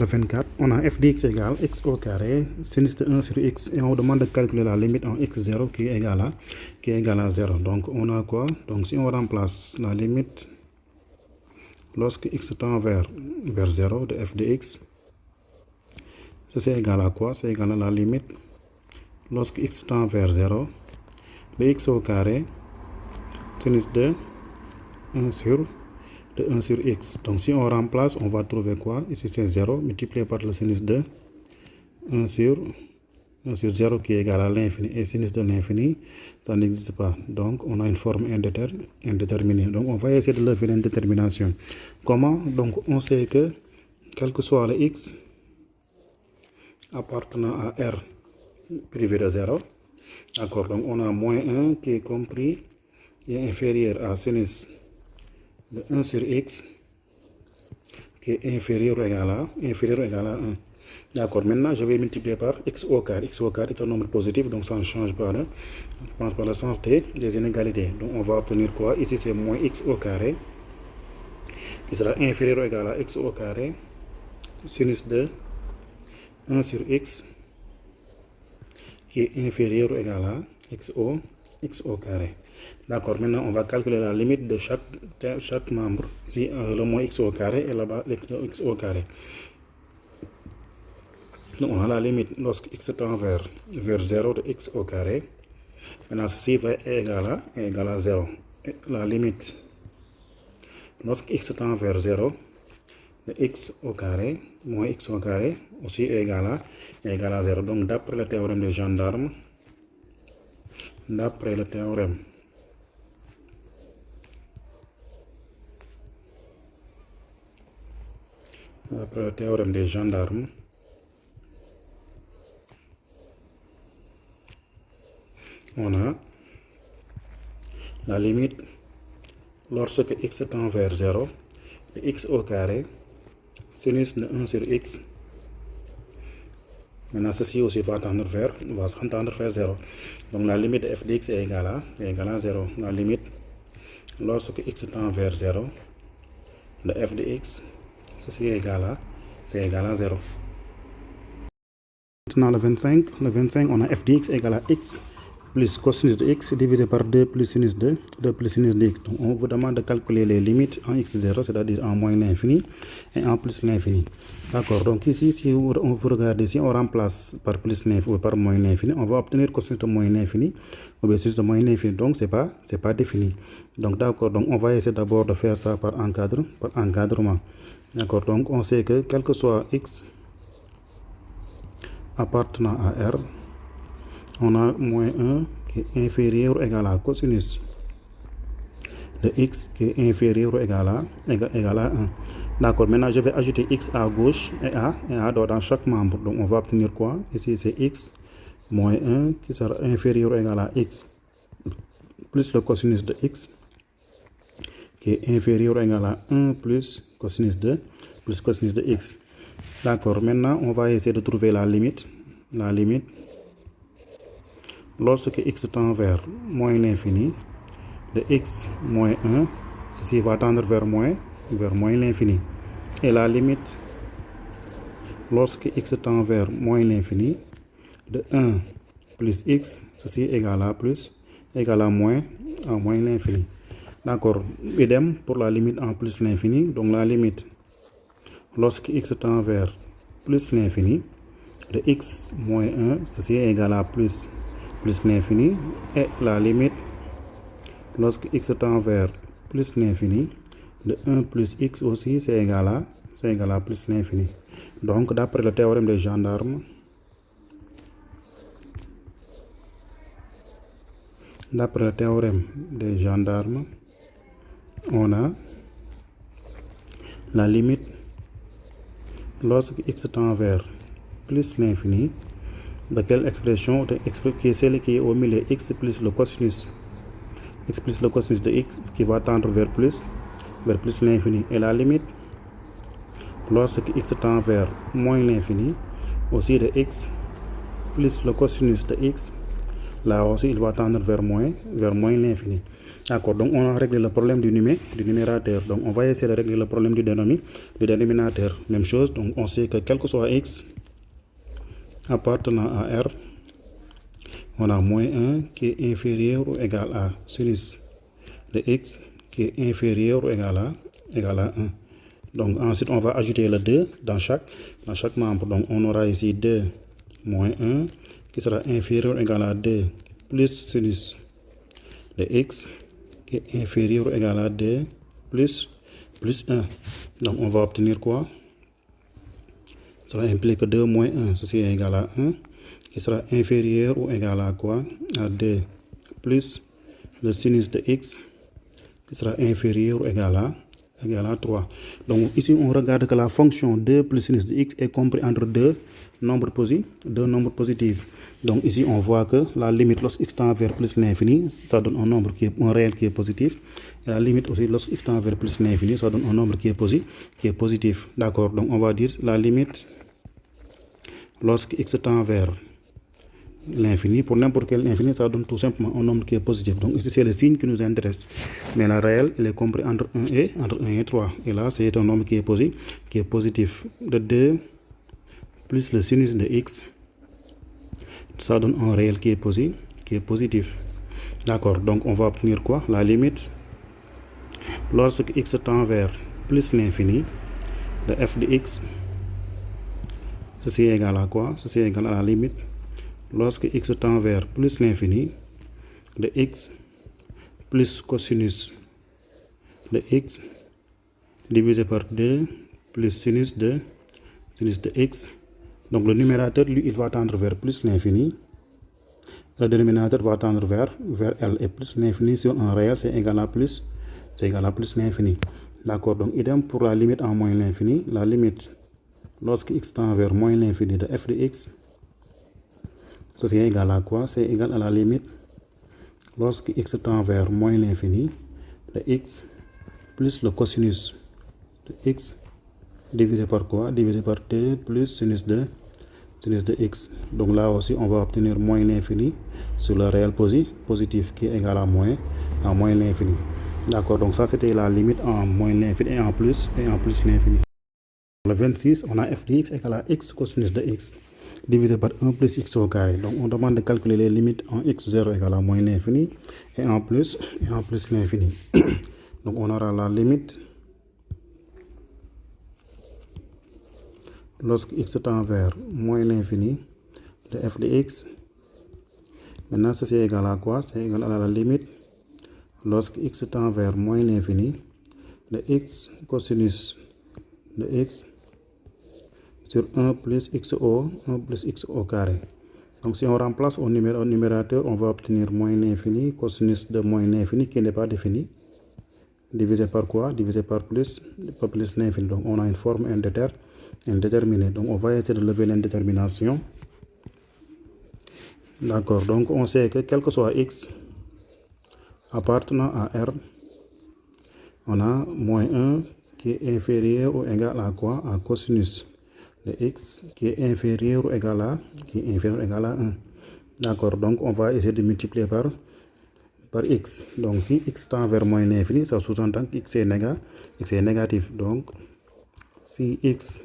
le 24, on a f de x égale x au carré, sinus de 1 sur x, et on demande de calculer la limite en x0 qui est égale à 0. Donc on a quoi? Donc si on remplace la limite lorsque x tend vers 0 de f de x, c'est égal à quoi? C'est égal à la limite lorsque x tend vers 0 de x au carré, sinus de 1 sur x. Donc si on remplace, on va trouver quoi? Ici c'est 0 multiplié par le sinus de 1 sur 0 qui est égal à l'infini. Et sinus de l'infini, ça n'existe pas. Donc on a une forme indéterminée. Donc on va essayer de lever l'indétermination. Comment? Donc on sait que quel que soit le x appartenant à R privé de 0, d'accord, donc on a moins 1 qui est compris et inférieur à sinus de 1 sur x qui est inférieur ou égal à 1. D'accord, maintenant je vais multiplier par x au carré. X au carré est un nombre positif, donc ça ne change pas. Je pense par le sens des inégalités. Donc on va obtenir quoi? Ici c'est moins x au carré qui sera inférieur ou égal à x au carré sinus de 1 sur x qui est inférieur ou égal à x au carré. D'accord, maintenant on va calculer la limite de chaque membre. Ici le moins x au carré et là-bas x au carré. Donc on a la limite lorsque x tend vers 0 de x au carré. Maintenant ceci va être égal à 0. Et la limite lorsque x tend vers 0 de x au carré moins x au carré aussi est égal à 0. Donc d'après le théorème de gendarme, d'après le théorème des gendarmes, on a la limite lorsque x tend vers 0 de x au carré sinus de 1 sur x. Maintenant ceci aussi va s'entendre vers 0. Donc la limite de f de x est égale à 0. La limite lorsque x tend vers 0 de f de x, ceci est égal à 0. Maintenant le 25, on a f de x égale à x plus cosinus de x divisé par 2 plus sinus de x. Donc on vous demande de calculer les limites en x0, c'est-à-dire en moins l'infini et en plus l'infini. D'accord, donc ici si vous regardez, si on remplace par plus l'infini ou par moins l'infini, on va obtenir cosinus de moins l'infini ou bien sinus de moins l'infini. Donc c'est pas défini. Donc d'accord, donc on va essayer d'abord de faire ça par encadrement. D'accord, donc on sait que quel que soit x appartenant à R, on a moins 1 qui est inférieur ou égal à cosinus de x qui est inférieur ou égal à 1. D'accord, maintenant je vais ajouter x à gauche et à droite dans chaque membre. Donc on va obtenir quoi? Ici c'est x moins 1 qui sera inférieur ou égal à x plus le cosinus de x qui est inférieur ou égal à 1 plus cosinus de x. D'accord, maintenant on va essayer de trouver la limite. Lorsque x tend vers moins l'infini de x moins 1, ceci va tendre vers moins l'infini. Et la limite lorsque x tend vers moins l'infini de 1 plus x, ceci est égal à moins l'infini. D'accord, idem pour la limite en plus l'infini. Donc la limite lorsque x tend vers plus l'infini de x moins 1, ceci est égal à plus l'infini, et la limite lorsque x tend vers plus l'infini de 1 plus x aussi c'est égal à plus l'infini. Donc d'après le théorème des gendarmes, on a la limite lorsque x tend vers plus l'infini de quelle expression? Qui est celle qui est au milieu, x plus le cosinus de x qui va tendre vers plus l'infini. Et la limite lorsque x tend vers moins l'infini aussi de x plus le cosinus de x Là aussi, il va tendre vers moins l'infini. D'accord, donc on a réglé le problème du numérateur. Donc on va essayer de régler le problème du dénominateur. Même chose, donc on sait que quel que soit x appartenant à R, on a moins 1 qui est inférieur ou égal à sinus de x qui est inférieur ou égal à 1. Donc ensuite, on va ajouter le 2 dans chaque membre. Donc on aura ici 2 moins 1 qui sera inférieur ou égal à 2 plus sinus de x qui est inférieur ou égal à 2 plus 1. Donc on va obtenir quoi? Cela implique que 2 moins 1, ceci est égal à 1, qui sera inférieur ou égal à quoi? À 2 plus le sinus de x, qui sera inférieur ou égal à 3. Donc ici, on regarde que la fonction 2 plus sinus de x est comprise entre deux nombres positifs. Donc ici, on voit que la limite lorsque x tend vers plus l'infini, ça donne un réel qui est positif. Et la limite aussi, lorsque x tend vers plus l'infini, ça donne un nombre qui est positif. D'accord, donc on va dire la limite lorsque x tend vers l'infini, pour n'importe quel infini, ça donne tout simplement un nombre qui est positif. Donc ici, c'est le signe qui nous intéresse. Mais la réelle, elle est comprise entre 1 et 3. Et là, c'est un nombre qui est positif. De 2 plus le sinus de x, ça donne un réel qui est positif. D'accord, donc on va obtenir quoi? La limite, lorsque x tend vers plus l'infini, de f de x, ceci est égal à quoi? Ceci est égal à la limite. Lorsque x tend vers plus l'infini, de x plus cosinus de x divisé par 2 plus sinus de x. Donc le numérateur, lui, il va tendre vers plus l'infini. Le dénominateur va tendre vers L. Et plus l'infini sur un réel, c'est égal à plus l'infini. D'accord, donc idem pour la limite en moins l'infini. La limite, lorsque x tend vers moins l'infini de f de x, ceci est égal à quoi? C'est égal à la limite lorsque x tend vers moins l'infini de x plus le cosinus de x divisé par quoi? Divisé par t plus sinus de x. Donc là aussi, on va obtenir moins l'infini sur le réel positif qui est égal à moins l'infini. D'accord, donc ça c'était la limite en moins l'infini et en plus l'infini. Le 26, on a f de x égale à x cosinus de x divisé par 1 plus x au carré. Donc on demande de calculer les limites en x0 égale à moins l'infini et en plus l'infini. Donc on aura la limite lorsque x tend vers moins l'infini de f de x. Maintenant ceci est égal à quoi? C'est égal à la limite lorsque x tend vers moins l'infini de x cosinus de x sur 1 plus x au carré. Donc si on remplace au numérateur, on va obtenir moins l'infini, cosinus de moins l'infini qui n'est pas défini, divisé par quoi? Divisé par plus l'infini. Donc on a une forme indéterminée. Donc on va essayer de lever l'indétermination. D'accord, donc on sait que quel que soit x appartenant à R, on a moins 1 qui est inférieur ou égal à quoi? À cosinus de x qui est inférieur ou égal à 1. D'accord, donc on va essayer de multiplier par x. Donc si x tend vers moins l'infini, ça sous-entend que x est négatif. Donc si x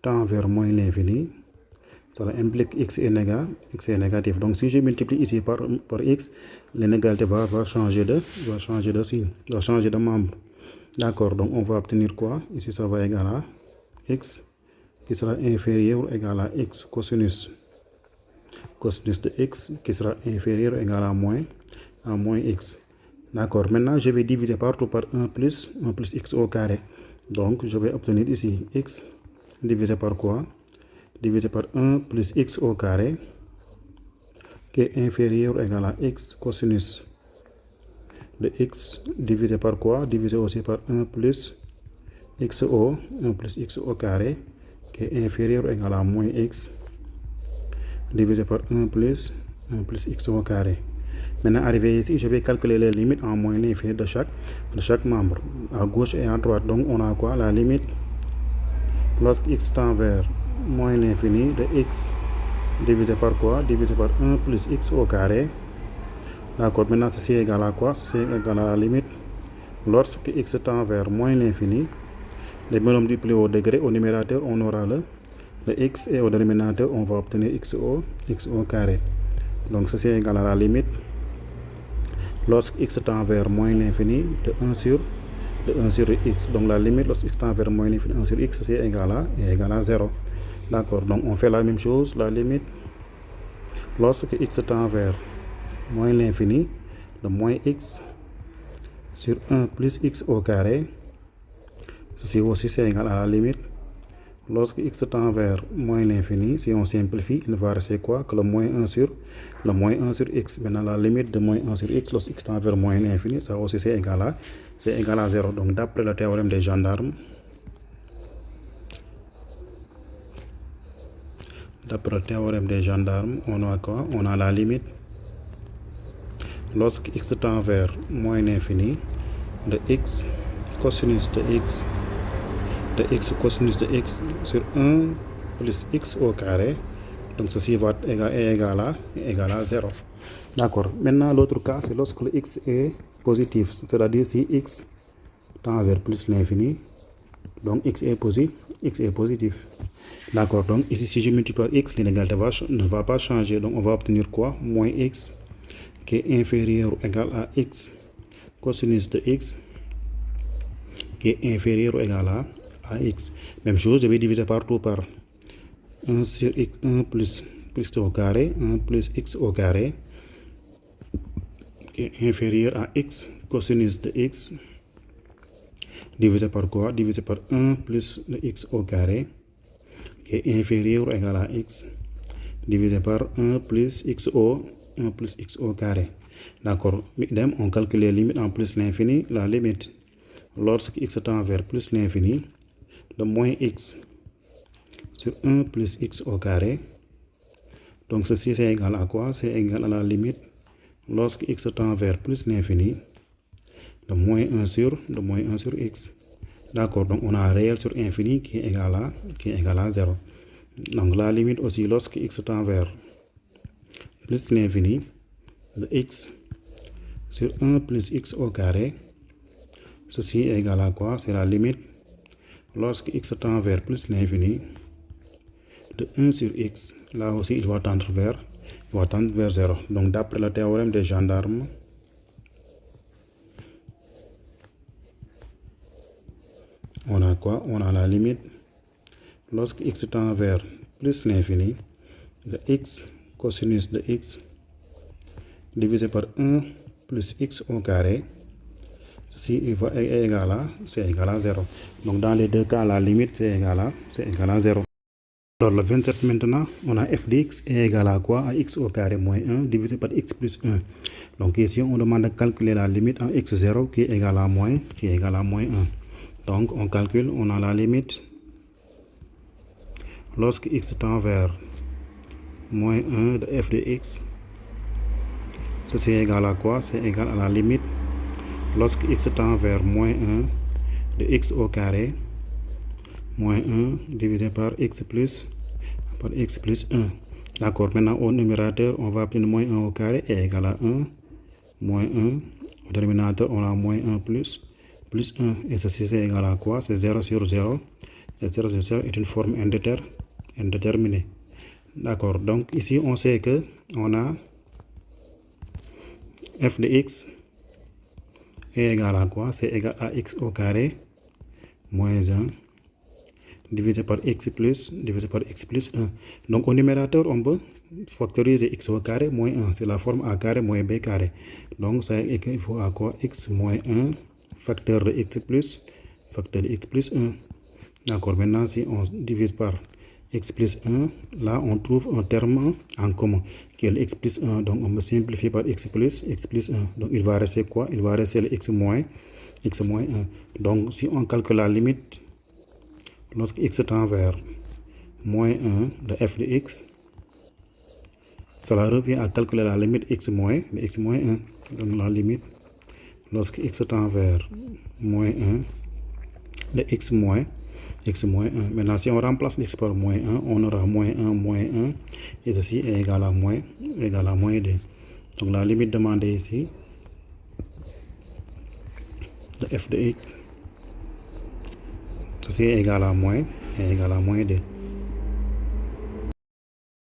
tend vers moins l'infini, ça implique x est négatif. Donc si je multiplie ici par x, l'inégalité va changer de signe, va changer de membre. D'accord, donc on va obtenir quoi? Ici ça va égal à x qui sera inférieur ou égal à x cosinus de x qui sera inférieur ou égal à moins x. D'accord, maintenant je vais diviser partout par 1 plus x au carré. Donc je vais obtenir ici x divisé par quoi? Divisé par 1 plus x au carré qui est inférieur ou égal à x cosinus de x divisé par quoi? Divisé aussi par 1 plus x au carré qui est inférieur ou égal à moins x divisé par 1 plus x au carré. Maintenant, arrivé ici, je vais calculer les limites en moins l'infini de chaque membre, à gauche et à droite. Donc on a quoi? La limite lorsque x tend vers moins l'infini de x divisé par quoi? Divisé par 1 plus x au carré. D'accord, maintenant ceci est égal à quoi? Ceci est égal à la limite lorsque x tend vers moins l'infini. Les bonhommes du plus haut degré, au numérateur, on aura le x et au dénominateur, on va obtenir x au carré. Donc ceci est égal à la limite lorsque x tend vers moins l'infini de 1 sur x. Donc la limite lorsque x tend vers moins l'infini 1 sur x, c'est égal à 0. D'accord, donc on fait la même chose, la limite lorsque x tend vers moins l'infini de moins x sur 1 plus x au carré. Ceci aussi c'est égal à la limite lorsque x tend vers moins l'infini. Si on simplifie, il ne va rester quoi? Que le moins 1 sur x. Maintenant la limite de moins 1 sur x lorsque x tend vers moins l'infini, ça aussi c'est égal à 0. Donc d'après le théorème des gendarmes, on a quoi? On a la limite lorsque x tend vers moins l'infini de x cosinus de x cosinus de x sur 1 plus x au carré. Donc ceci va être égal à 0. D'accord. Maintenant l'autre cas, c'est lorsque le x est positif, c'est-à-dire si x tend vers plus l'infini, donc x est positif. D'accord, donc ici si je multiplie par x, l'inégalité ne va pas changer. Donc on va obtenir quoi? Moins x qui est inférieur ou égal à x cosinus de x qui est inférieur ou égal à x. Même chose, je vais diviser partout par 1 sur x, 1 plus x au carré, 1 plus x au carré qui est inférieur à x cosinus de x divisé par quoi? Divisé par 1 plus de x au carré qui est inférieur ou égal à x divisé par 1 plus x au carré. D'accord, idem, on calcule les limites en plus l'infini. La limite lorsque x tend vers plus l'infini de moins x sur 1 plus x au carré. Donc ceci c'est égal à quoi? C'est égal à la limite lorsque x tend vers plus l'infini de moins 1 sur x. D'accord, donc on a un réel sur infini qui est égal à 0. Donc la limite aussi lorsque x tend vers plus l'infini de x sur 1 plus x au carré. Ceci est égal à quoi? C'est la limite lorsque x tend vers plus l'infini de 1 sur x. Là aussi il va tendre vers 0. Donc d'après le théorème des gendarmes, on a quoi? On a la limite lorsque x tend vers plus l'infini de x cosinus de x divisé par 1 plus x au carré. Ceci est égal à 0. Donc dans les deux cas, la limite c'est égal à 0. Alors le 27 maintenant, on a f de x est égal à quoi? À x au carré moins 1 divisé par x plus 1. Donc ici on demande de calculer la limite en x0 qui est égal à moins 1. Donc on calcule, on a la limite lorsque x tend vers moins 1 de f de x. Ceci est égal à quoi? C'est égal à la limite lorsque x tend vers moins 1 de x au carré moins 1 divisé par x plus 1. D'accord, maintenant au numérateur, on va obtenir moins 1 au carré est égal à 1 moins 1. Au dénominateur, on a moins 1 plus 1. Et ceci c'est égal à quoi? C'est 0 sur 0. Et 0 sur 0 est une forme indéterminée. D'accord, donc ici on sait que on a f de x est égal à quoi? C'est égal à x au carré moins 1 divisé par x plus 1. Donc au numérateur, on peut factoriser x au carré moins 1. C'est la forme a carré moins b carré. Donc ça équivaut à quoi? X moins 1 facteur de x plus 1. D'accord, maintenant si on divise par x plus 1, là on trouve un terme en commun qui est le x plus 1. Donc on peut simplifier par x plus 1. Donc il va rester quoi? Il va rester le x moins 1. Donc si on calcule la limite lorsque x tend vers moins 1 de f de x, cela revient à calculer la limite x moins 1. Donc la limite lorsque x tend vers moins 1 de x moins 1. Maintenant, si on remplace x par moins 1, on aura moins 1, et ceci est égal à moins 2. Donc la limite demandée ici de f de x, ceci est égal à moins 2.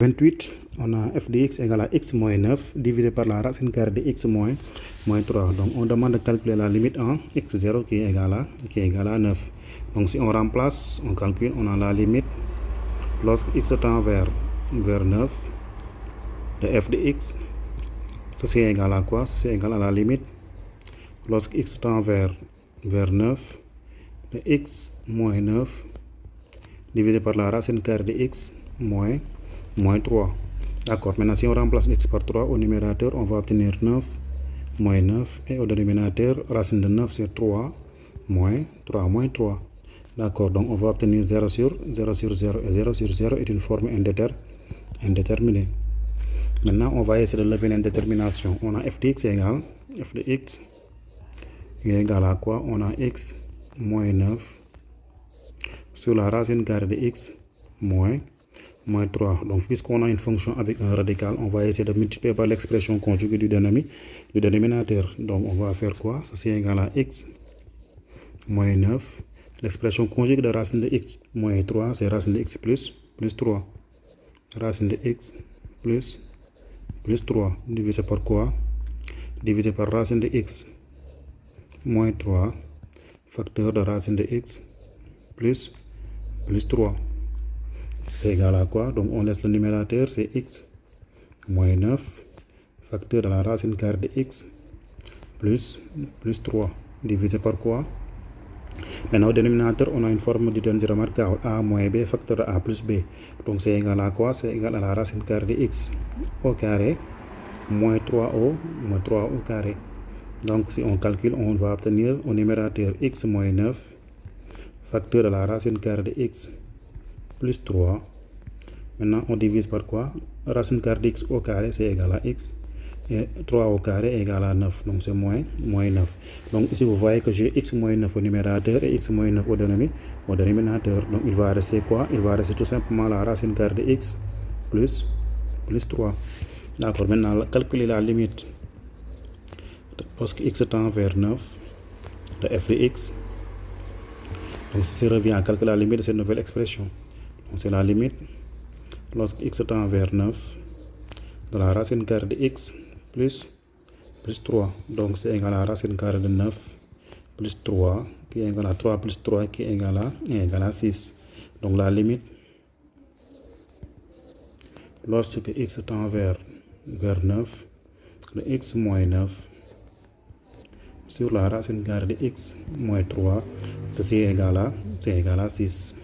28, on a f de x égale à x moins 9 divisé par la racine carrée de x moins 3. Donc on demande de calculer la limite en x0 qui est égal à 9. Donc si on remplace, on calcule, on a la limite lorsque x tend vers 9 de f de x. Ceci est égal à quoi? C'est égal à la limite lorsque x tend vers 9 de x moins 9 divisé par la racine carrée de x moins 3. D'accord, maintenant si on remplace x par 3 au numérateur, on va obtenir 9 moins 9, et au dénominateur, racine de 9 c'est 3 moins 3. D'accord, donc on va obtenir 0 sur 0 et 0 sur 0 est une forme indéterminée. Maintenant on va essayer de lever l'indétermination. On a f de x égale f de x est égal à quoi? On a x moins 9 sur la racine carrée de x moins 3. Donc puisqu'on a une fonction avec un radical, on va essayer de multiplier par l'expression conjuguée du dénominateur. Donc on va faire quoi? Ceci est égal à x moins 9. L'expression conjuguée de racine de x moins 3, c'est racine de x plus 3. Racine de x plus 3 divisé par quoi? Divisé par racine de x moins 3 facteur de racine de x plus 3. C'est égal à quoi? Donc on laisse le numérateur, c'est x moins 9 facteur de la racine carrée de x plus 3 divisé par quoi? Maintenant au dénominateur, on a une forme d'identité remarquable, a moins b facteur de a plus b. Donc c'est égal à quoi? C'est égal à la racine carrée de x au carré moins 3o au carré. Donc si on calcule, on va obtenir au numérateur x moins 9 facteur de la racine carrée de x plus 3. Maintenant on divise par quoi? Racine carrée de x au carré c'est égal à x, et 3 au carré est égal à 9, donc c'est moins 9. Donc ici vous voyez que j'ai x moins 9 au numérateur et x moins 9 au dénominateur. Donc il va rester quoi? Il va rester tout simplement la racine carrée de x plus 3. D'accord, maintenant calculer la limite lorsque x tend vers 9 de f de x. Donc ceci revient à calculer la limite de cette nouvelle expression. Donc c'est la limite lorsque x tend vers 9 de la racine carrée de x plus 3. Donc c'est égal à la racine carrée de 9 plus 3 qui est égal à 3 plus 3 qui est égal à 6. Donc la limite lorsque x tend vers 9 de x moins 9 sur la racine carrée de x moins 3, ceci est égal à 6.